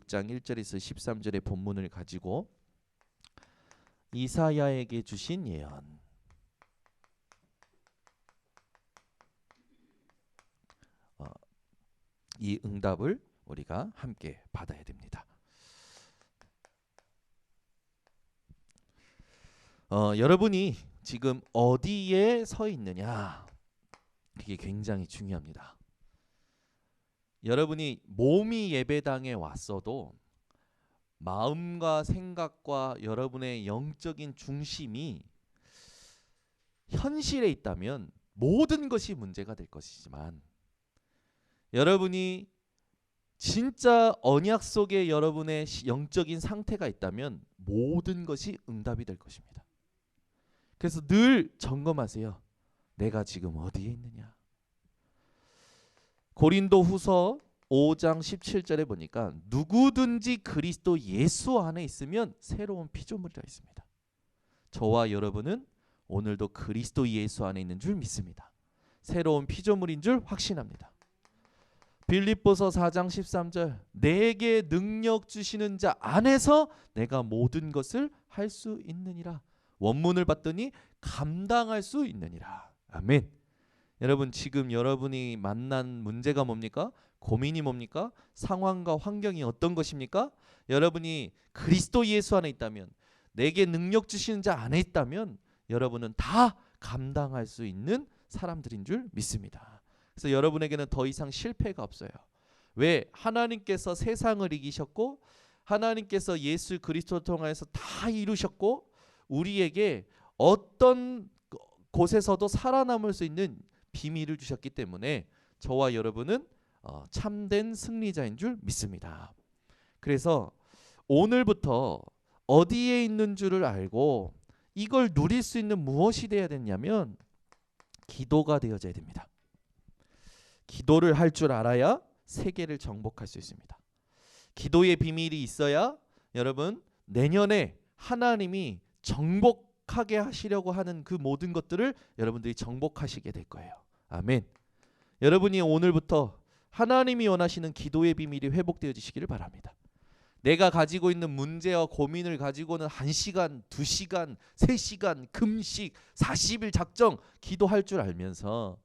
6장 1절에서 13절의 본문을 가지고 이사야에게 주신 예언, 이 응답을 우리가 함께 받아야 됩니다. 여러분이 지금 어디에 서 있느냐, 이게 굉장히 중요합니다. 여러분이 몸이 예배당에 왔어도 마음과 생각과 여러분의 영적인 중심이 현실에 있다면 모든 것이 문제가 될 것이지만, 여러분이 진짜 언약 속에 여러분의 영적인 상태가 있다면 모든 것이 응답이 될 것입니다. 그래서 늘 점검하세요. 내가 지금 어디에 있느냐. 고린도후서 5장 17절에 보니까 누구든지 그리스도 예수 안에 있으면 새로운 피조물이라 있습니다. 저와 여러분은 오늘도 그리스도 예수 안에 있는 줄 믿습니다. 새로운 피조물인 줄 확신합니다. 빌립보서 4장 13절, 내게 능력 주시는 자 안에서 내가 모든 것을 할 수 있느니라. 원문을 봤더니 감당할 수 있느니라. 아멘. 여러분, 지금 여러분이 만난 문제가 뭡니까? 고민이 뭡니까? 상황과 환경이 어떤 것입니까? 여러분이 그리스도 예수 안에 있다면, 내게 능력 주시는 자 안에 있다면 여러분은 다 감당할 수 있는 사람들인 줄 믿습니다. 그래서 여러분에게는 더 이상 실패가 없어요. 왜? 하나님께서 세상을 이기셨고 하나님께서 예수 그리스도 통하여서 다 이루셨고 우리에게 어떤 곳에서도 살아남을 수 있는 비밀을 주셨기 때문에 저와 여러분은 참된 승리자인 줄 믿습니다. 그래서 오늘부터 어디에 있는 줄을 알고 이걸 누릴 수 있는 무엇이 되어야 되냐면 기도가 되어져야 됩니다. 기도를 할 줄 알아야 세계를 정복할 수 있습니다. 기도의 비밀이 있어야 여러분 내년에 하나님이 정복하게 하시려고 하는 그 모든 것들을 여러분들이 정복하시게 될 거예요. 아멘. 여러분이 오늘부터 하나님이 원하시는 기도의 비밀이 회복되어지시기를 바랍니다. 내가 가지고 있는 문제와 고민을 가지고는 1시간, 2시간, 3시간 금식, 40일 작정 기도할 줄 알면서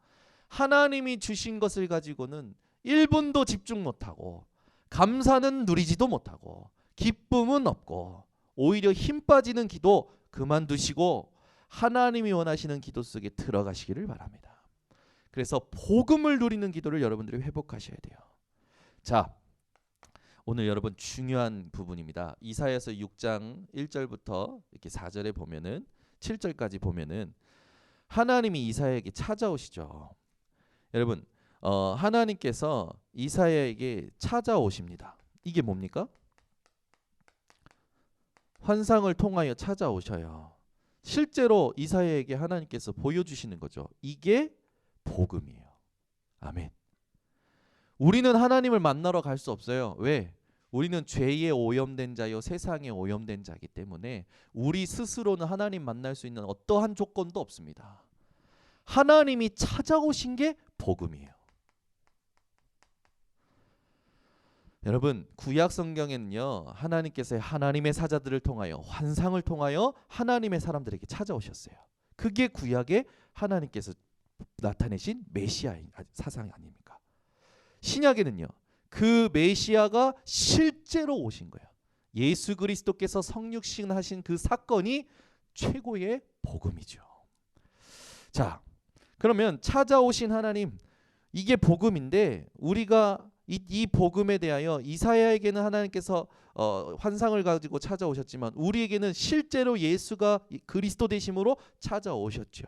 하나님이 주신 것을 가지고는 1분도 집중 못하고 감사는 누리지도 못하고 기쁨은 없고 오히려 힘 빠지는 기도 그만두시고 하나님이 원하시는 기도 속에 들어가시기를 바랍니다. 그래서 복음을 누리는 기도를 여러분들이 회복하셔야 돼요. 자, 오늘 여러분 중요한 부분입니다. 이사야서 6장 1절부터 이렇게 4절에 보면은 7절까지 보면은 하나님이 이사야에게 찾아오시죠. 여러분, 하나님께서 이사야에게 찾아오십니다. 이게 뭡니까? 환상을 통하여 찾아오셔요. 실제로 이사야에게 하나님께서 보여주시는 거죠. 이게 복음이에요. 아멘. 우리는 하나님을 만나러 갈 수 없어요. 왜? 우리는 죄에 오염된 자요 세상에 오염된 자이기 때문에 우리 스스로는 하나님 만날 수 있는 어떠한 조건도 없습니다. 하나님이 찾아오신 게 복음이에요. 여러분, 구약 성경에는요 하나님께서 하나님의 사자들을 통하여 환상을 통하여 하나님의 사람들에게 찾아오셨어요. 그게 구약에 하나님께서 나타내신 메시아의 사상 아닙니까? 신약에는요 그 메시아가 실제로 오신 거예요. 예수 그리스도께서 성육신하신 그 사건이 최고의 복음이죠. 자, 그러면 찾아오신 하나님, 이게 복음인데 우리가 이 복음에 대하여 이사야에게는 하나님께서 환상을 가지고 찾아오셨지만 우리에게는 실제로 예수가 그리스도 되심으로 찾아오셨죠.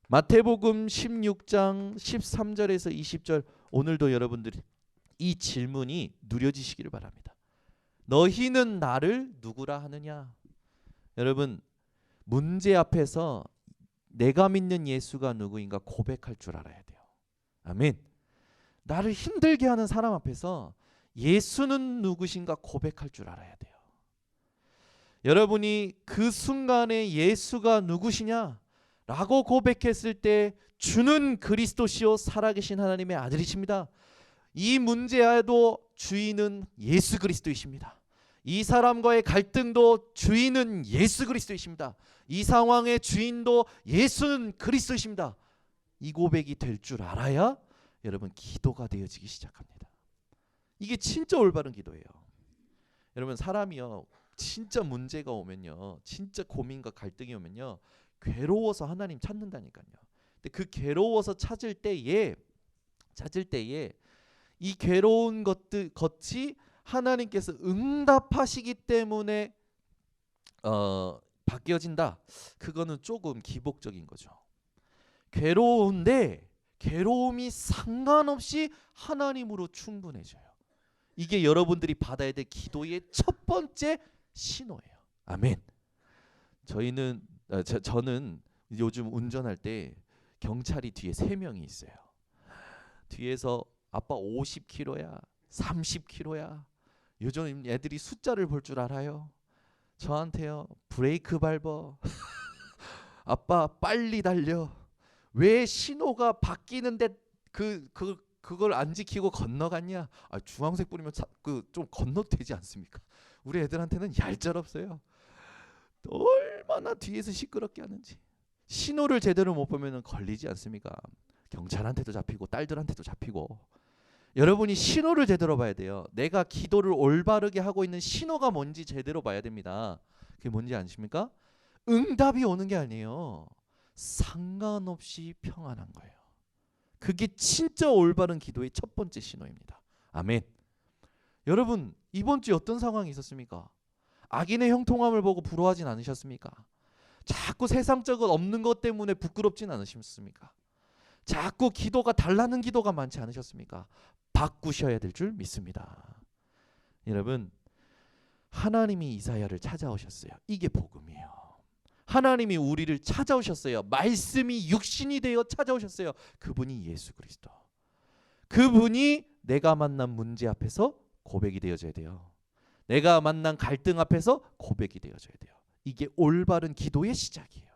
마태복음 16장 13절에서 20절, 오늘도 여러분들이 이 질문이 누려지시기를 바랍니다. 너희는 나를 누구라 하느냐? 여러분, 문제 앞에서 내가 믿는 예수가 누구인가 고백할 줄 알아야 돼요. 아멘. 나를 힘들게 하는 사람 앞에서 예수는 누구신가 고백할 줄 알아야 돼요. 여러분이 그 순간에 예수가 누구시냐 라고 고백했을 때 주는 그리스도시요 살아계신 하나님의 아들이십니다. 이 문제에도 주인은 예수 그리스도이십니다. 이 사람과의 갈등도 주인은 예수 그리스도이십니다. 이 상황의 주인도 예수는 그리스도이십니다. 이 고백이 될 줄 알아야 여러분 기도가 되어지기 시작합니다. 이게 진짜 올바른 기도예요. 여러분 사람이요 진짜 문제가 오면요, 진짜 고민과 갈등이 오면요, 괴로워서 하나님 찾는다니까요. 근데 그 괴로워서 찾을 때에 이 괴로운 것이 하나님께서 응답하시기 때문에 바뀌어진다. 그거는 조금 기복적인 거죠. 괴로운데 괴로움이 상관없이 하나님으로 충분해져요. 이게 여러분들이 받아야 될 기도의 첫 번째 신호예요. 아멘. 저는 요즘 운전할 때 경찰이 뒤에 3명이 있어요. 뒤에서 아빠 50km야, 30km야. 요즘 애들이 숫자를 볼 줄 알아요. 저한테요, 브레이크 밟어. 아빠 빨리 달려. 왜 신호가 바뀌는데 그걸 안 지키고 건너갔냐? 주황색 뿌리면 좀 건너도 되지 않습니까? 우리 애들한테는 얄짤없어요. 얼마나 뒤에서 시끄럽게 하는지. 신호를 제대로 못 보면 걸리지 않습니까? 경찰한테도 잡히고 딸들한테도 잡히고. 여러분이 신호를 제대로 봐야 돼요. 내가 기도를 올바르게 하고 있는 신호가 뭔지 제대로 봐야 됩니다. 그게 뭔지 아십니까? 응답이 오는 게 아니에요. 상관없이 평안한 거예요. 그게 진짜 올바른 기도의 첫 번째 신호입니다. 아멘. 여러분 이번 주에 어떤 상황이 있었습니까? 악인의 형통함을 보고 부러워하진 않으셨습니까? 자꾸 세상적인 없는 것 때문에 부끄럽진 않으셨습니까? 자꾸 기도가 달라는 기도가 많지 않으셨습니까? 바꾸셔야 될 줄 믿습니다. 여러분 하나님이 이사야를 찾아오셨어요. 이게 복음이에요. 하나님이 우리를 찾아오셨어요. 말씀이 육신이 되어 찾아오셨어요. 그분이 예수 그리스도. 그분이 내가 만난 문제 앞에서 고백이 되어져야 돼요. 내가 만난 갈등 앞에서 고백이 되어져야 돼요. 이게 올바른 기도의 시작이에요.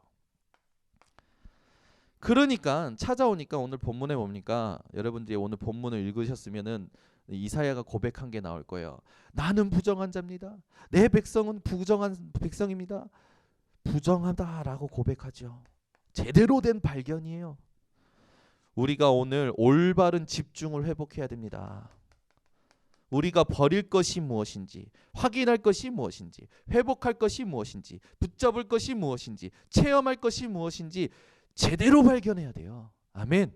그러니까 찾아오니까 오늘 본문에 뭡니까? 여러분들이 오늘 본문을 읽으셨으면은 이사야가 고백한 게 나올 거예요. 나는 부정한 자입니다. 내 백성은 부정한 백성입니다. 부정하다라고 고백하죠. 제대로 된 발견이에요. 우리가 오늘 올바른 집중을 회복해야 됩니다. 우리가 버릴 것이 무엇인지, 확인할 것이 무엇인지, 회복할 것이 무엇인지, 붙잡을 것이 무엇인지, 체험할 것이 무엇인지 제대로 발견해야 돼요. 아멘.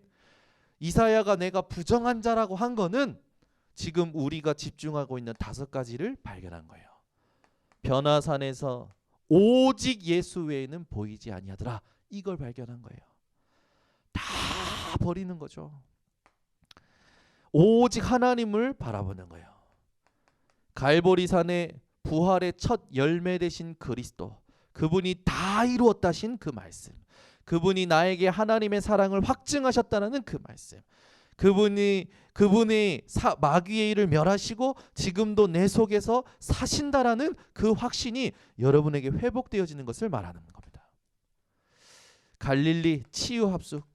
이사야가 내가 부정한 자라고 한 거는 지금 우리가 집중하고 있는 5가지를 발견한 거예요. 변화산에서 오직 예수 외에는 보이지 아니하더라. 이걸 발견한 거예요. 다 버리는 거죠. 오직 하나님을 바라보는 거예요. 갈보리산의 부활의 첫 열매 되신 그리스도, 그분이 다 이루었다신 그 말씀, 그분이 나에게 하나님의 사랑을 확증하셨다는 그 말씀, 그분이 마귀의 일을 멸하시고 지금도 내 속에서 사신다라는 그 확신이 여러분에게 회복되어지는 것을 말하는 겁니다. 갈릴리 치유 합숙,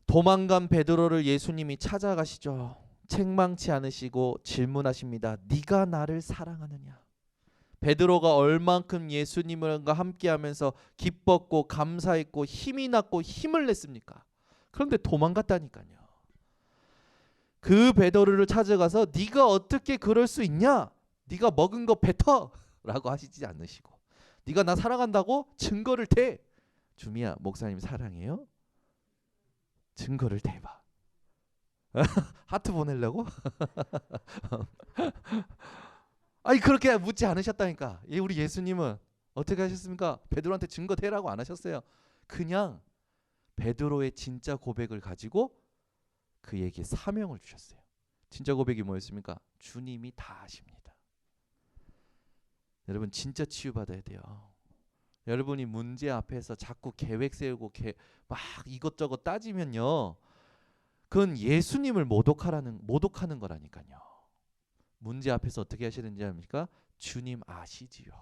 도망간 베드로를 예수님이 찾아가시죠. 책망치 않으시고 질문하십니다. 네가 나를 사랑하느냐? 베드로가 얼만큼 예수님과 함께하면서 기뻤고 감사했고 힘이 났고 힘을 냈습니까? 그런데 도망갔다니까요. 그 베드로를 찾아가서 네가 어떻게 그럴 수 있냐? 네가 먹은 거 뱉어! 라고 하시지 않으시고, 네가 나 사랑한다고 증거를 대. 주미야, 목사님 사랑해요? 증거를 대봐. 하트 보내려고? 아니 그렇게 묻지 않으셨다니까. 우리 예수님은 어떻게 하셨습니까? 베드로한테 증거 대라고 안 하셨어요. 그냥 베드로의 진짜 고백을 가지고 그에게 사명을 주셨어요. 진짜 고백이 뭐였습니까? 주님이 다 아십니다. 여러분 진짜 치유받아야 돼요. 여러분이 문제 앞에서 자꾸 계획 세우고 막 이것저것 따지면요, 그건 예수님을 모독하는 거라니까요. 문제 앞에서 어떻게 하시는지 압니까? 주님 아시지요.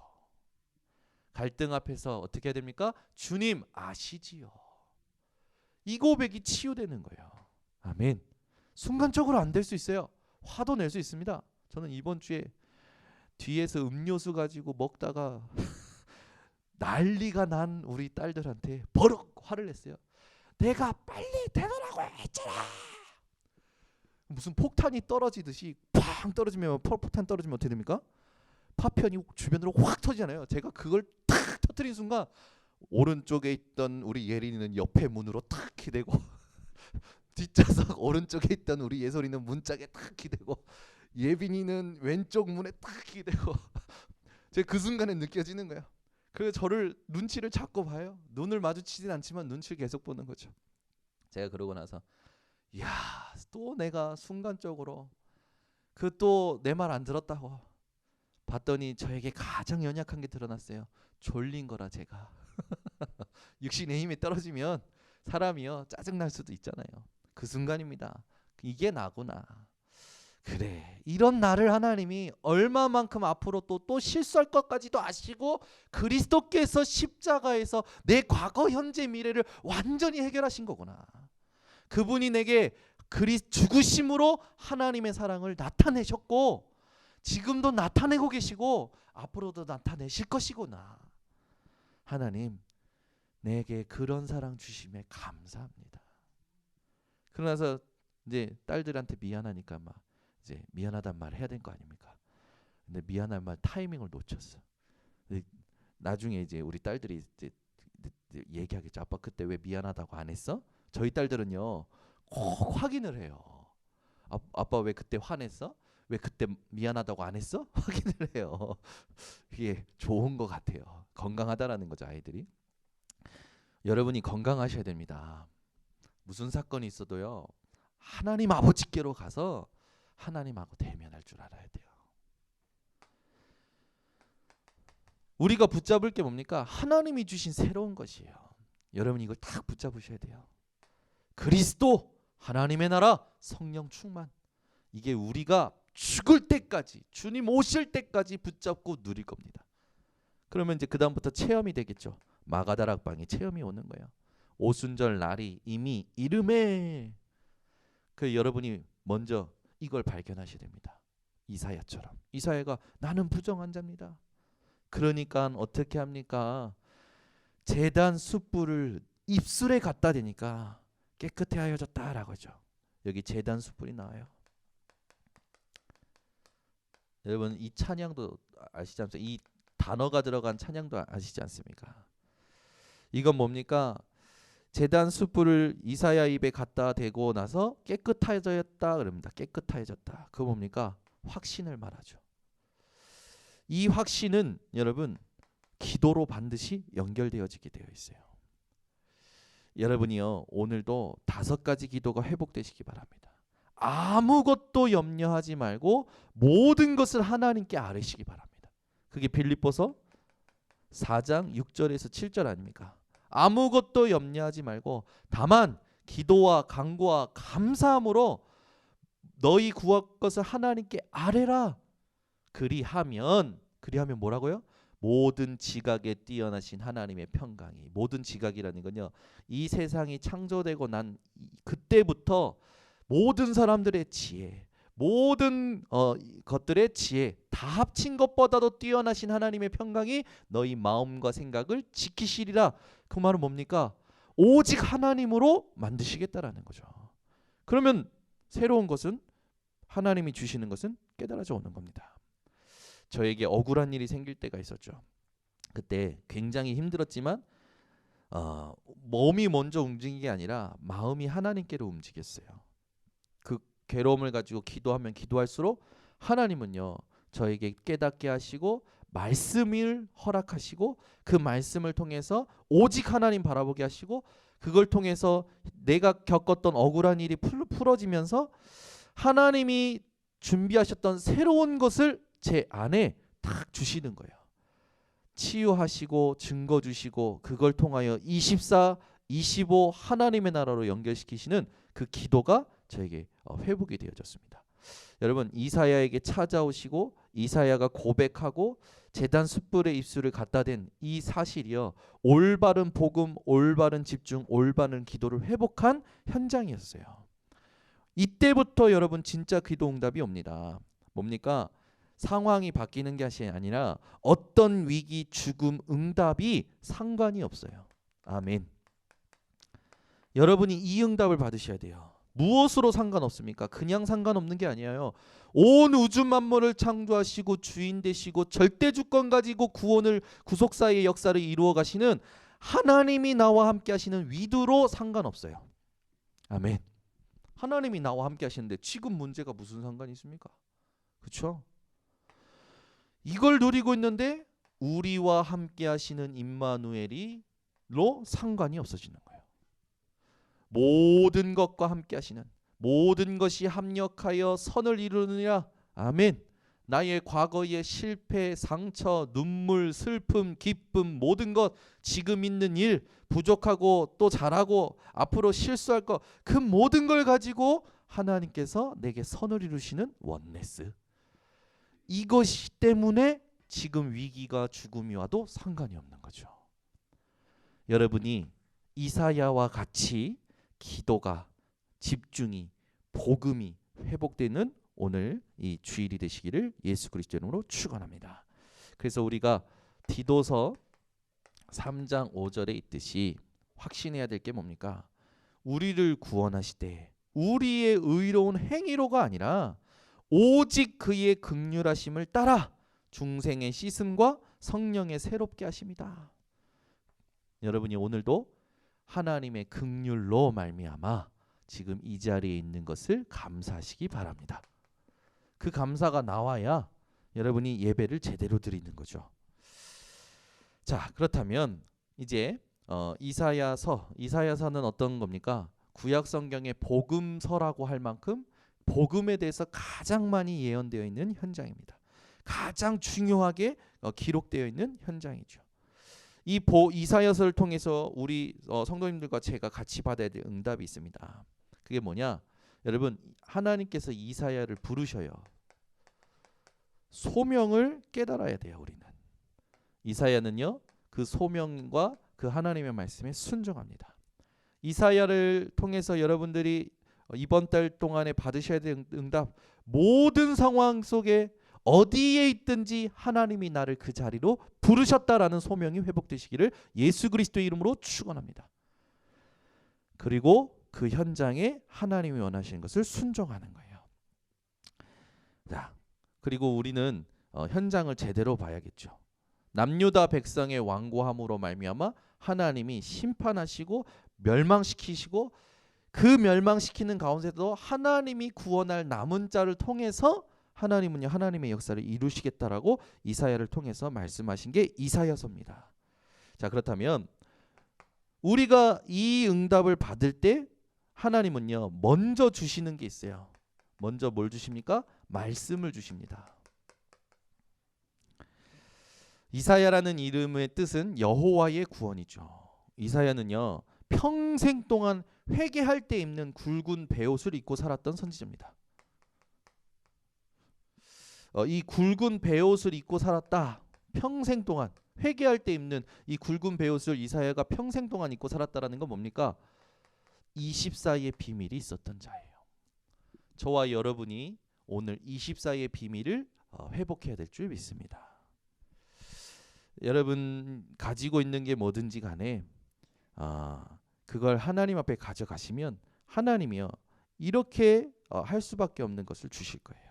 갈등 앞에서 어떻게 해야 됩니까? 주님 아시지요. 이 고백이 치유되는 거예요. 아멘. 순간적으로 안 될 수 있어요. 화도 낼 수 있습니다. 저는 이번 주에 뒤에서 음료수 가지고 먹다가 난리가 난 우리 딸들한테 버럭 화를 냈어요. 내가 빨리 되돌라고 했잖아. 무슨 폭탄이 떨어지듯이 팡 떨어지면 폭탄 떨어지면 어떻게 됩니까? 파편이 주변으로 확 터지잖아요. 제가 그걸 탁 터뜨린 순간 오른쪽에 있던 우리 예린이는 옆에 문으로 탁 기대고 뒷좌석 오른쪽에 있던 우리 예솔이는 문짝에 탁 기대고 예빈이는 왼쪽 문에 탁 기대고 제가 그 순간에 느껴지는 거예요. 그래서 저를 눈치를 자꾸 봐요. 눈을 마주치진 않지만 눈치를 계속 보는 거죠. 제가 그러고 나서 야, 또 내가 순간적으로 그 또 내 말 안 들었다고 봤더니 저에게 가장 연약한 게 드러났어요. 졸린 거라 제가. 육신의 힘이 떨어지면 사람이요 짜증날 수도 있잖아요. 그 순간입니다. 이게 나구나. 그래, 이런 나를 하나님이 얼마만큼 앞으로 또 실수할 것까지도 아시고 그리스도께서 십자가에서 내 과거 현재 미래를 완전히 해결하신 거구나. 그분이 내게 죽으심으로 하나님의 사랑을 나타내셨고 지금도 나타내고 계시고 앞으로도 나타내실 것이구나. 하나님, 내게 그런 사랑 주심에 감사합니다. 그러나서 이제 딸들한테 미안하니까 막 이제 미안하단 말 해야 될 거 아닙니까? 근데 미안할 말 타이밍을 놓쳤어. 나중에 이제 우리 딸들이 이제 얘기하겠죠. 아빠 그때 왜 미안하다고 안 했어? 저희 딸들은요 꼭 확인을 해요. 아빠 왜 그때 화냈어? 왜 그때 미안하다고 안 했어? 확인을 해요. 이게 좋은 것 같아요. 건강하다라는 거죠, 아이들이. 여러분이 건강하셔야 됩니다. 무슨 사건이 있어도요 하나님 아버지께로 가서 하나님하고 대면할 줄 알아야 돼요. 우리가 붙잡을 게 뭡니까? 하나님이 주신 새로운 것이에요. 여러분이 이걸 딱 붙잡으셔야 돼요. 그리스도, 하나님의 나라, 성령 충만. 이게 우리가 죽을 때까지, 주님 오실 때까지 붙잡고 누릴 겁니다. 그러면 이제 그 다음부터 체험이 되겠죠. 마가다락방에 체험이 오는 거예요. 오순절 날이 이미 이름에 여러분이 먼저 이걸 발견하셔야 됩니다. 이사야처럼. 이사야가 나는 부정한 자입니다. 그러니까 어떻게 합니까? 제단 숯불을 입술에 갖다 대니까 깨끗해 하여졌다라고 하죠. 여기 제단 숯불이 나와요. 여러분 이 찬양도 아시지 않습니까? 이 단어가 들어간 찬양도 아시지 않습니까? 이건 뭡니까? 제단 숯불을 이사야 입에 갖다 대고 나서 깨끗해졌다 그럽니다. 깨끗해졌다. 그거 뭡니까? 확신을 말하죠. 이 확신은 여러분 기도로 반드시 연결되어지게 되어 있어요. 여러분이요 오늘도 5가지 기도가 회복되시기 바랍니다. 아무것도 염려하지 말고 모든 것을 하나님께 아뢰시기 바랍니다. 그게 빌립보서 4장 6절에서 7절 아닙니까? 아무것도 염려하지 말고 다만 기도와 간구와 감사함으로 너희 구할 것을 하나님께 아뢰라. 그리하면 뭐라고요? 모든 지각에 뛰어나신 하나님의 평강이, 모든 지각이라는 건요 이 세상이 창조되고 난 그때부터 모든 사람들의 지혜, 모든 것들의 지혜 다 합친 것보다도 뛰어나신 하나님의 평강이 너희 마음과 생각을 지키시리라. 그 말은 뭡니까? 오직 하나님으로 만드시겠다라는 거죠. 그러면 새로운 것은 하나님이 주시는 것은 깨달아져 오는 겁니다. 저에게 억울한 일이 생길 때가 있었죠. 그때 굉장히 힘들었지만 몸이 먼저 움직이는 게 아니라 마음이 하나님께로 움직였어요. 그 괴로움을 가지고 기도하면 기도할수록 하나님은요 저에게 깨닫게 하시고 말씀을 허락하시고 그 말씀을 통해서 오직 하나님 바라보게 하시고 그걸 통해서 내가 겪었던 억울한 일이 풀어지면서 하나님이 준비하셨던 새로운 것을 제 안에 딱 주시는 거예요. 치유하시고 증거 주시고 그걸 통하여 24, 25 하나님의 나라로 연결시키시는 그 기도가 저에게 회복이 되어졌습니다. 여러분 이사야에게 찾아오시고 이사야가 고백하고 제단 숯불의 입술을 갖다 댄 이 사실이요 올바른 복음, 올바른 집중, 올바른 기도를 회복한 현장이었어요. 이때부터 여러분 진짜 기도 응답이 옵니다. 뭡니까? 상황이 바뀌는 것이 아니라 어떤 위기, 죽음, 응답이 상관이 없어요. 아멘. 여러분이 이 응답을 받으셔야 돼요. 무엇으로 상관없습니까? 그냥 상관없는 게 아니에요. 온 우주 만물을 창조하시고 주인 되시고 절대 주권 가지고 구원을 구속사의 역사를 이루어 가시는 하나님이 나와 함께 하시는 위두로 상관없어요. 아멘. 하나님이 나와 함께 하시는데 지금 문제가 무슨 상관이 있습니까? 그렇죠? 이걸 누리고 있는데 우리와 함께 하시는 임마누엘이로 상관이 없어지는 거예요. 모든 것과 함께 하시는, 모든 것이 합력하여 선을 이루느니라. 아멘. 나의 과거의 실패, 상처, 눈물, 슬픔, 기쁨, 모든 것, 지금 있는 일, 부족하고 또 잘하고 앞으로 실수할 것, 그 모든 걸 가지고 하나님께서 내게 선을 이루시는 원네스. 이것이 때문에 지금 위기가 죽음이 와도 상관이 없는 거죠. 여러분이 이사야와 같이 기도가, 집중이, 복음이 회복되는 오늘 이 주일이 되시기를 예수 그리스도 이름으로 축원합니다. 그래서 우리가 디도서 3장 5절에 있듯이 확신해야 될 게 뭡니까? 우리를 구원하시되 우리의 의로운 행위로가 아니라 오직 그의 긍휼하심을 따라 중생의 씻음과 성령의 새롭게 하심이다. 여러분이 오늘도 하나님의 긍휼로 말미암아 지금 이 자리에 있는 것을 감사하시기 바랍니다. 그 감사가 나와야 여러분이 예배를 제대로 드리는 거죠. 자, 그렇다면 이제 이사야서는 어떤 겁니까? 구약 성경의 복음서라고 할 만큼 복음에 대해서 가장 많이 예언되어 있는 현장입니다. 가장 중요하게 기록되어 있는 현장이죠. 이 이사야서를 통해서 우리 성도님들과 제가 같이 받아야 될 응답이 있습니다. 그게 뭐냐? 여러분, 하나님께서 이사야를 부르셔요. 소명을 깨달아야 돼요. 우리는. 이사야는요, 그 소명과 그 하나님의 말씀에 순종합니다. 이사야를 통해서 여러분들이 이번 달 동안에 받으셔야 될 응답, 모든 상황 속에 어디에 있든지 하나님이 나를 그 자리로 부르셨다라는 소명이 회복되시기를 예수 그리스도의 이름으로 축원합니다. 그리고 그 현장에 하나님이 원하시는 것을 순종하는 거예요. 자, 그리고 우리는 현장을 제대로 봐야겠죠. 남유다 백성의 완고함으로 말미암아 하나님이 심판하시고 멸망시키시고 그 멸망시키는 가운데도 하나님이 구원할 남은 자를 통해서 하나님은요, 하나님의 역사를 이루시겠다라고 이사야를 통해서 말씀하신 게 이사야서입니다. 자, 그렇다면 우리가 이 응답을 받을 때 하나님은요, 먼저 주시는 게 있어요. 먼저 뭘 주십니까? 말씀을 주십니다. 이사야라는 이름의 뜻은 여호와의 구원이죠. 이사야는요, 평생 동안 회개할 때 입는 굵은 베옷을 입고 살았던 선지자입니다. 이 굵은 베옷을 입고 살았다. 평생 동안 회개할 때 입는 이 굵은 베옷을 이사야가 평생 동안 입고 살았다라는 건 뭡니까? 24의 비밀이 있었던 자예요. 저와 여러분이 오늘 24의 비밀을 회복해야 될 줄 믿습니다. 여러분 가지고 있는 게 뭐든지 간에 그걸 하나님 앞에 가져가시면 하나님이요, 이렇게 할 수밖에 없는 것을 주실 거예요.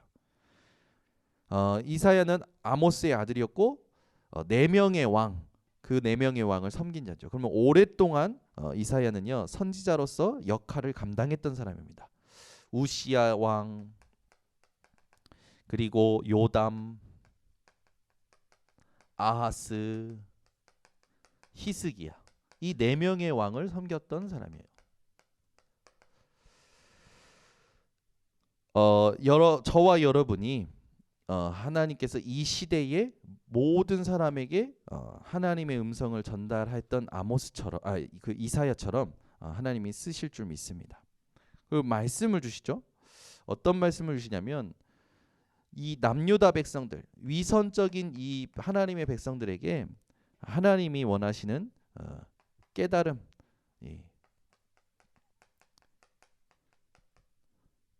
이사야는 아모스의 아들이었고 4명의 왕, 그 4명의 왕을 섬긴 자죠. 그러면 오랫동안 이사야는요, 선지자로서 역할을 감당했던 사람입니다. 우시야 왕, 그리고 요담, 아하스, 히스기야, 이 4명의 왕을 섬겼던 사람이에요. 저와 여러분이 하나님께서 이 시대의 모든 사람에게 하나님의 음성을 전달했던 아모스처럼, 그 이사야처럼 하나님이 쓰실 줄 믿습니다. 그 말씀을 주시죠. 어떤 말씀을 주시냐면 이 남유다 백성들, 위선적인 이 하나님의 백성들에게 하나님이 원하시는 깨달음,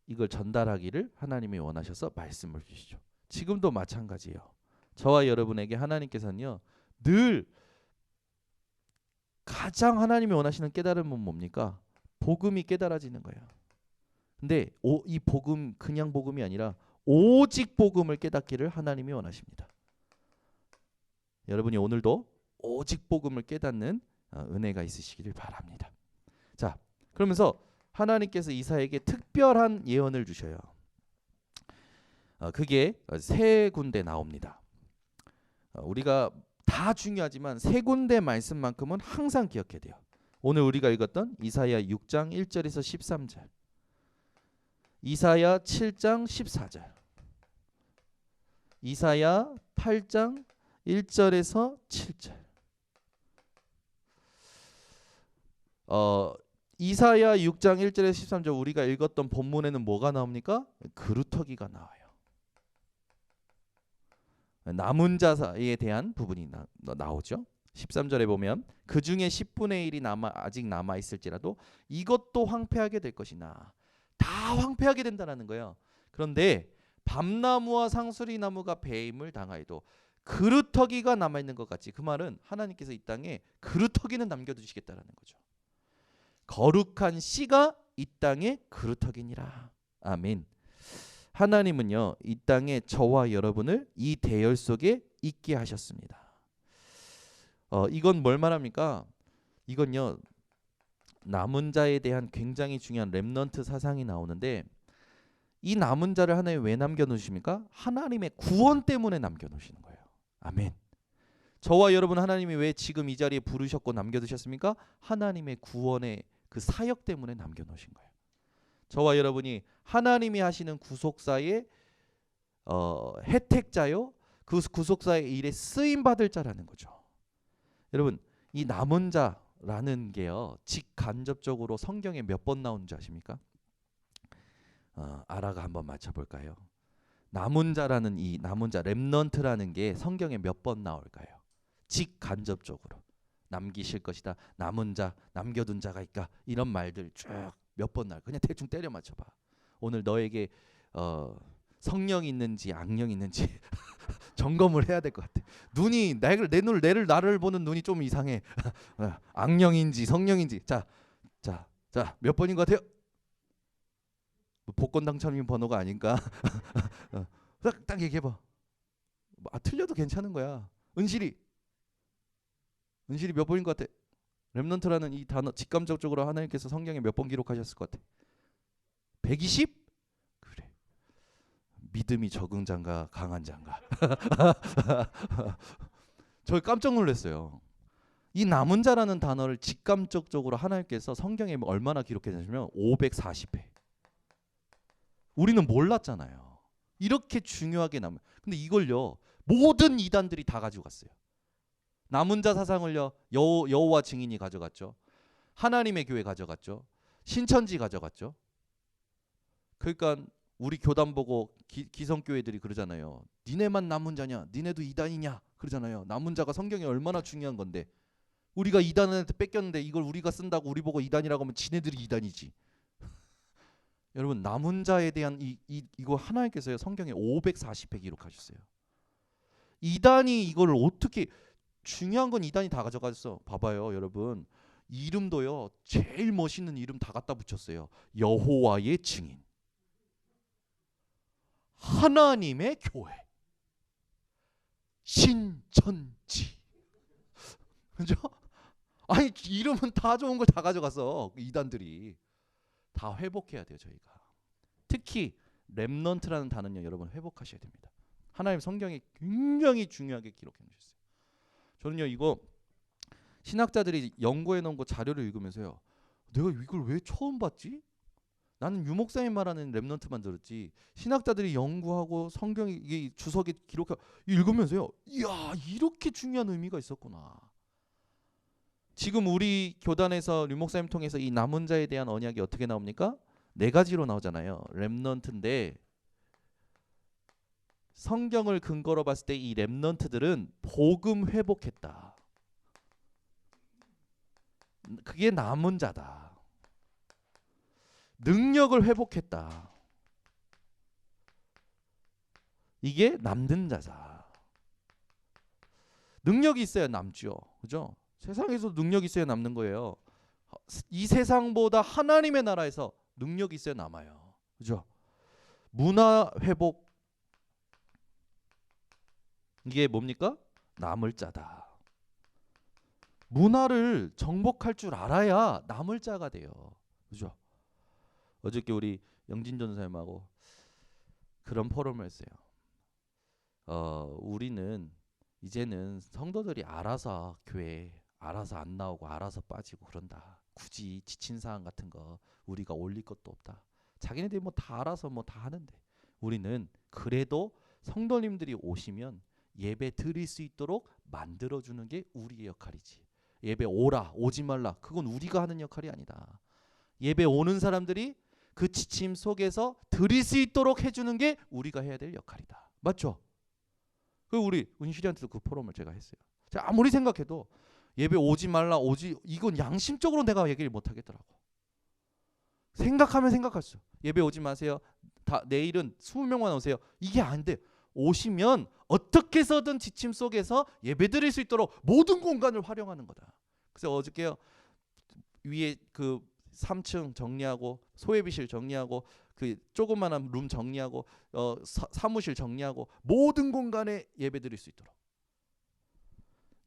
이걸 전달하기를 하나님이 원하셔서 말씀을 주시죠. 지금도 마찬가지예요. 저와 여러분에게 하나님께서는요, 늘 가장 하나님이 원하시는 깨달음은 뭡니까? 복음이 깨달아지는 거예요. 근데 이 복음 그냥 복음이 아니라 오직 복음을 깨닫기를 하나님이 원하십니다. 여러분이 오늘도 오직 복음을 깨닫는 은혜가 있으시기를 바랍니다. 자, 그러면서 하나님께서 이사야에게 특별한 예언을 주셔요. 그게 세 군데 나옵니다. 우리가 다 중요하지만 세 군데 말씀만큼은 항상 기억해야 돼요. 오늘 우리가 읽었던 이사야 6장 1절에서 13절, 이사야 7장 14절, 이사야 8장 1절에서 7절. 이사야 6장 1절에서 13절 우리가 읽었던 본문에는 뭐가 나옵니까? 그루터기가 나와요. 남은 자에 대한 부분이 나오죠. 13절에 보면 그 중에 10분의 1이 아직 남아 있을지라도 이것도 황폐하게 될 것이나, 다 황폐하게 된다는 거예요. 그런데 밤나무와 상수리 나무가 배임을 당하여도 그루터기가 남아 있는 것 같이, 그 말은 하나님께서 이 땅에 그루터기는 남겨두시겠다라는 거죠. 거룩한 씨가 이 땅에 그루터기니라. 아멘. 하나님은요, 이 땅에 저와 여러분을 이 대열 속에 있게 하셨습니다. 이건 뭘 말합니까? 이건요, 남은 자에 대한 굉장히 중요한 렘넌트 사상이 나오는데, 이 남은 자를 하나님 왜 남겨놓으십니까? 하나님의 구원 때문에 남겨놓으시는 거예요. 아멘. 저와 여러분 하나님이 왜 지금 이 자리에 부르셨고 남겨두셨습니까? 하나님의 구원의 그 사역 때문에 남겨놓으신 거예요. 저와 여러분이 하나님이 하시는 구속사의 혜택자요, 그 구속사의 일에 쓰임받을 자라는 거죠. 여러분, 이 남은 자라는 게요, 직간접적으로 성경에 몇 번 나오는 줄 아십니까? 아라가 한번 맞춰볼까요? 남은 자라는 이 남은 자, 렘넌트라는 게 성경에 몇 번 나올까요? 직간접적으로 남기실 것이다, 남은 자, 남겨둔 자가 있까, 이런 말들 쭉 몇 번 나올. 그냥 대충 때려 맞춰봐. 오늘 너에게 성령이 있는지 악령이 있는지 점검을 해야 될 것 같아. 눈이 나를 보는 눈이 좀 이상해. 악령인지 성령인지. 자, 몇 번인 것 같아요? 복권 당첨인 번호가 아닌가? 딱 얘기해봐. 틀려도 괜찮은 거야. 은실이 몇 번인 것 같아? 렘넌트라는 이 단어 직감적으로 하나님께서 성경에 몇 번 기록하셨을 것 같아? 120? 그래. 믿음이 적은 자인가 강한 자인가? 저 깜짝 놀랐어요. 이 남은 자라는 단어를 직감적으로 하나님께서 성경에 얼마나 기록했냐면 540회. 우리는 몰랐잖아요. 이렇게 중요하게 남은. 근데 이걸요, 모든 이단들이 다 가지고 갔어요. 남은 자 사상을요, 여호와 증인이 가져갔죠. 하나님의 교회 가져갔죠. 신천지 가져갔죠. 그러니까 우리 교단 보고 기성교회들이 그러잖아요. 니네만 남은 자냐? 니네도 이단이냐? 그러잖아요. 남은 자가 성경에 얼마나 중요한 건데, 우리가 이단한테 뺏겼는데 이걸 우리가 쓴다고 우리 보고 이단이라고 하면 지네들이 이단이지. 여러분, 남은 자에 대한 이거 하나님께서요, 성경에 540회 기록하셨어요. 이단이 이걸 어떻게, 중요한 건 이단이 다 가져갔어. 봐봐요, 여러분. 이름도요, 제일 멋있는 이름 다 갖다 붙였어요. 여호와의 증인, 하나님의 교회, 신천지. 그죠? 아니, 이름은 다 좋은 걸 다 가져가서 이단들이 다 회복해야 돼요. 저희가 특히 렘넌트라는 단어는요, 여러분 회복하셔야 됩니다. 하나님 성경에 굉장히 중요하게 기록해 놓으셨어요. 저는요, 이거 신학자들이 연구해 놓은 거 자료를 읽으면서요, 내가 이걸 왜 처음 봤지? 나는 유목사님 말하는 렘넌트만 들었지, 신학자들이 연구하고 성경이 이게 주석에 기록하 읽으면서요, 이야, 이렇게 중요한 의미가 있었구나. 지금 우리 교단에서 유목사님 통해서 이 남은 자에 대한 언약이 어떻게 나옵니까? 4가지로 나오잖아요. 렘넌트인데, 성경을 근거로 봤을 때 이 렘넌트들은 복음 회복했다. 그게 남은 자다. 능력을 회복했다. 이게 남는 자다. 능력이 있어야 남죠. 그죠? 세상에서 능력이 있어야 남는 거예요. 이 세상보다 하나님의 나라에서 능력이 있어야 남아요. 그죠? 문화 회복, 이게 뭡니까? 남을 자다. 문화를 정복할 줄 알아야 남을 자가 돼요. 그죠? 어저께 우리 영진 전사님하고 그런 포럼을 했어요. 우리는 이제는 성도들이 알아서 교회 알아서 안 나오고 알아서 빠지고 그런다. 굳이 지친 사항 같은 거 우리가 올릴 것도 없다. 자기네들이 뭐 다 알아서 뭐 다 하는데 우리는 그래도 성도님들이 오시면 예배 드릴 수 있도록 만들어주는 게 우리의 역할이지. 예배 오라 오지 말라 그건 우리가 하는 역할이 아니다. 예배 오는 사람들이 그 지침 속에서 드릴 수 있도록 해주는 게 우리가 해야 될 역할이다. 맞죠? 그 우리 은실이한테도 그 포럼을 제가 했어요. 제가 아무리 생각해도 예배 오지 말라 오지 이건 양심적으로 내가 얘기를 못 하겠더라고. 생각하면 생각할수. 예배 오지 마세요. 다 내일은 20명만 오세요. 이게 안 돼. 오시면 어떻게 해서든 지침 속에서 예배 드릴 수 있도록 모든 공간을 활용하는 거다. 그래서 어저께요. 위에 그 3층 정리하고 소예비실 정리하고 그 조그마한 룸 정리하고 사무실 정리하고 모든 공간에 예배 드릴 수 있도록.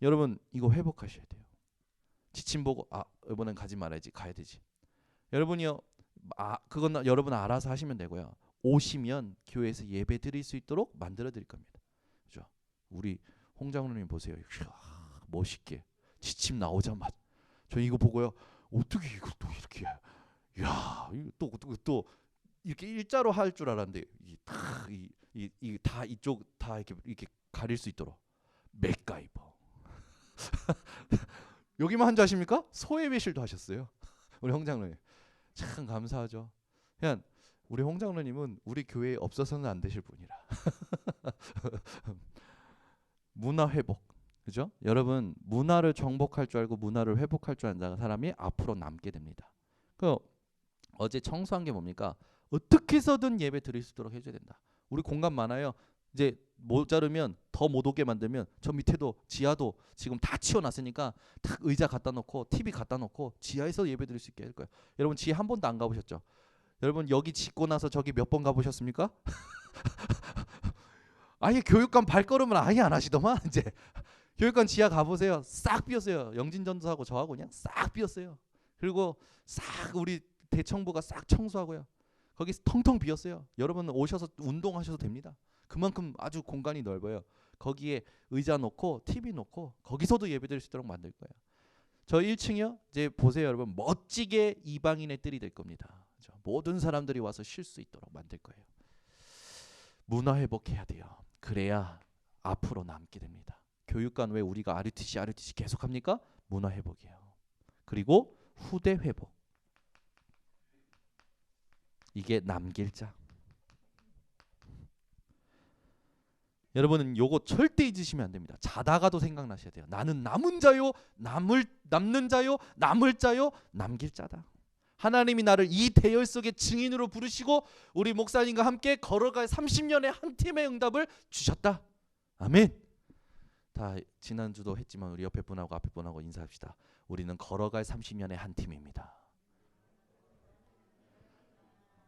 여러분 이거 회복하셔야 돼요. 지침 보고 이번엔 가지 말아야지 가야 되지. 여러분이요 그건 여러분 알아서 하시면 되고요. 오시면 교회에서 예배 드릴 수 있도록 만들어 드릴 겁니다. 그죠? 우리 홍 장로님 보세요. 멋있게 지침 나오자마자 저 이거 보고요. 어떻게 이걸 또 이렇게 야 또 이렇게 일자로 할 줄 알았는데 이 다 이쪽 다 이렇게 가릴 수 있도록 맥가이버 여기만 한 줄 아십니까? 소예배실도 하셨어요. 우리 홍 장로님 참 감사하죠. 그냥 우리 홍 장로님은 우리 교회에 없어서는 안 되실 분이라. 문화 회복, 그죠? 여러분 문화를 정복할 줄 알고 문화를 회복할 줄 아는 사람이 앞으로 남게 됩니다. 그 어제 청소한 게 뭡니까? 어떻게 해서든 예배 드릴 수 있도록 해줘야 된다. 우리 공간 많아요. 이제 모자르면 더 못 오게 만들면 저 밑에도 지하도 지금 다 치워놨으니까 탁 의자 갖다 놓고 TV 갖다 놓고 지하에서 예배 드릴 수 있게 할 거예요. 여러분 지하 한 번도 안 가보셨죠? 여러분 여기 짓고 나서 저기 몇 번 가보셨습니까? 아예 교육관 발걸음을 아예 안 하시더만. 이제 교육관 지하 가보세요. 싹 비었어요. 영진 전도하고 저하고 그냥 싹 비었어요. 그리고 싹 우리 대청부가 싹 청소하고요. 거기 텅텅 비었어요. 여러분 오셔서 운동하셔도 됩니다. 그만큼 아주 공간이 넓어요. 거기에 의자 놓고 TV 놓고 거기서도 예배드릴 수 있도록 만들 거예요. 저 1층이요. 이제 보세요, 여러분. 멋지게 이방인의 뜰이 될 겁니다. 그렇죠? 모든 사람들이 와서 쉴 수 있도록 만들 거예요. 문화 회복해야 돼요. 그래야 앞으로 남게 됩니다. 교육관 왜 우리가 RUTC 계속합니까? 문화 회복이에요. 그리고 후대 회복. 이게 남길 자. 여러분은 요거 절대 잊으시면 안 됩니다. 자다가도 생각나셔야 돼요. 나는 남은 자요, 남는 자요, 남을 자요, 남길 자다. 하나님이 나를 이 대열 속의 증인으로 부르시고 우리 목사님과 함께 걸어갈 30년의 한 팀의 응답을 주셨다. 아멘. 다 지난주도 했지만 우리 옆에 분하고 앞에 분하고 인사합시다. 우리는 걸어갈 30년의 한 팀입니다.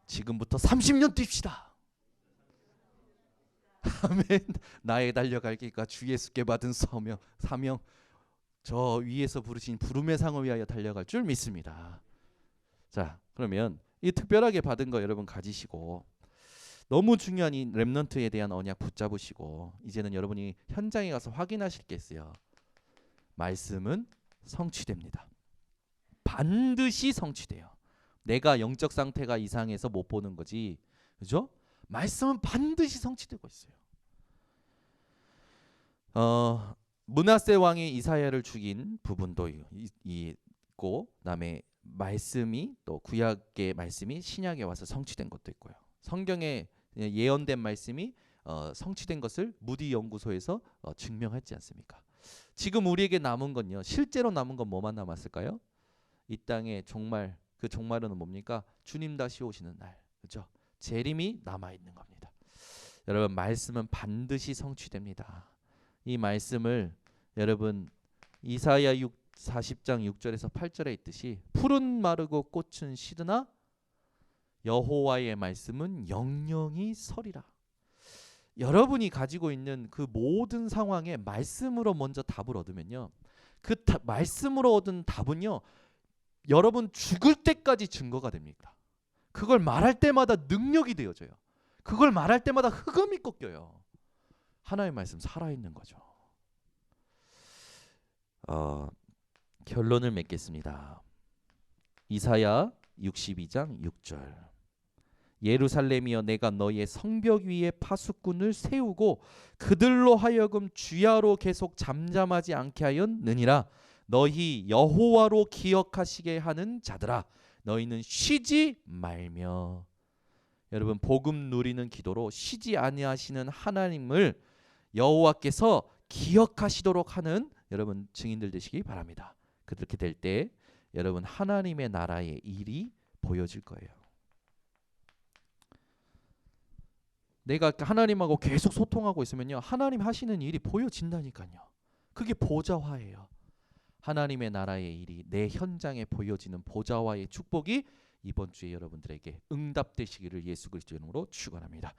지금부터 30년 뜁시다. 아멘. 나의 달려갈 길과 주 예수께 받은 사명 저 위에서 부르신 부름의 상을 위하여 달려갈 줄 믿습니다. 자, 그러면 이 특별하게 받은 거 여러분 가지시고 너무 중요한 이 렘넌트에 대한 언약 붙잡으시고 이제는 여러분이 현장에 가서 확인하실 게 있어요. 말씀은 성취됩니다. 반드시 성취돼요. 내가 영적 상태가 이상해서 못 보는 거지. 그죠? 말씀은 반드시 성취되고 있어요. 므낫세 왕이 이사야를 죽인 부분도 있고 그다음에 말씀이 또 구약의 말씀이 신약에 와서 성취된 것도 있고요. 성경에 예언된 말씀이 성취된 것을 무디 연구소에서 증명했지 않습니까? 지금 우리에게 남은 건요. 실제로 남은 건 뭐만 남았을까요? 이 땅에 종말, 그 종말은 뭡니까? 주님 다시 오시는 날. 그렇죠? 재림이 남아 있는 겁니다. 여러분 말씀은 반드시 성취됩니다. 이 말씀을 여러분 이사야 40장 6절에서 8절에 있듯이 풀은 마르고 꽃은 시드나 여호와의 말씀은 영영이 서리라. 여러분이 가지고 있는 그 모든 상황에 말씀으로 먼저 답을 얻으면요, 그 말씀으로 얻은 답은요 여러분 죽을 때까지 증거가 됩니다. 그걸 말할 때마다 능력이 되어져요. 그걸 말할 때마다 흑암이 꺾여요. 하나님의 말씀 살아있는 거죠. 결론을 맺겠습니다. 이사야 62장 6절. 예루살렘이여 내가 너희의 성벽 위에 파수꾼을 세우고 그들로 하여금 주야로 계속 잠잠하지 않게 하였느니라. 너희 여호와로 기억하시게 하는 자들아 너희는 쉬지 말며. 여러분 복음 누리는 기도로 쉬지 아니하시는 하나님을 여호와께서 기억하시도록 하는 여러분 증인들 되시기 바랍니다. 그렇게 될 때 여러분 하나님의 나라의 일이 보여질 거예요. 내가 하나님하고 계속 소통하고 있으면요 하나님 하시는 일이 보여진다니까요. 그게 보좌화예요. 하나님의 나라의 일이 내 현장에 보여지는 보좌화의 축복이 이번 주에 여러분들에게 응답되시기를 예수 그리스도 이름으로 축원합니다.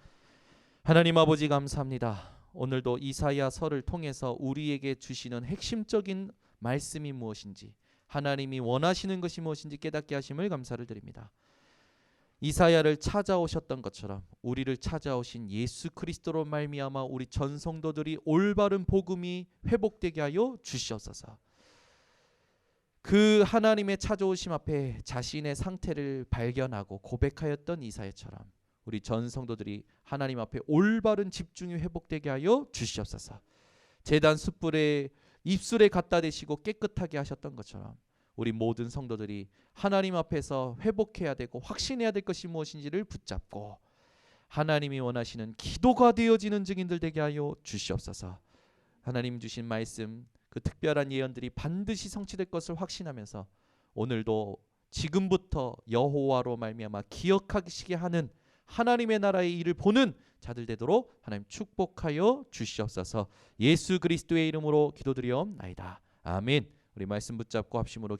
하나님 아버지 감사합니다. 오늘도 이사야서를 통해서 우리에게 주시는 핵심적인 말씀이 무엇인지, 하나님이 원하시는 것이 무엇인지 깨닫게 하심을 감사를 드립니다. 이사야를 찾아오셨던 것처럼 우리를 찾아오신 예수 그리스도로 말미암아 우리 전 성도들이 올바른 복음이 회복되게 하여 주시옵소서. 그 하나님의 찾아오심 앞에 자신의 상태를 발견하고 고백하였던 이사야처럼 우리 전 성도들이 하나님 앞에 올바른 집중이 회복되게 하여 주시옵소서. 제단 숯불에 입술에 갖다 대시고 깨끗하게 하셨던 것처럼 우리 모든 성도들이 하나님 앞에서 회복해야 되고 확신해야 될 것이 무엇인지를 붙잡고 하나님이 원하시는 기도가 되어지는 증인들 되게 하여 주시옵소서. 하나님 주신 말씀 그 특별한 예언들이 반드시 성취될 것을 확신하면서 오늘도 지금부터 여호와로 말미암아 기억하시게 하는 하나님의 나라의 일을 보는 자들 되도록 하나님 축복하여 주시옵소서. 예수 그리스도의 이름으로 기도드리옵나이다. 아멘. 우리 말씀 붙잡고 합심으로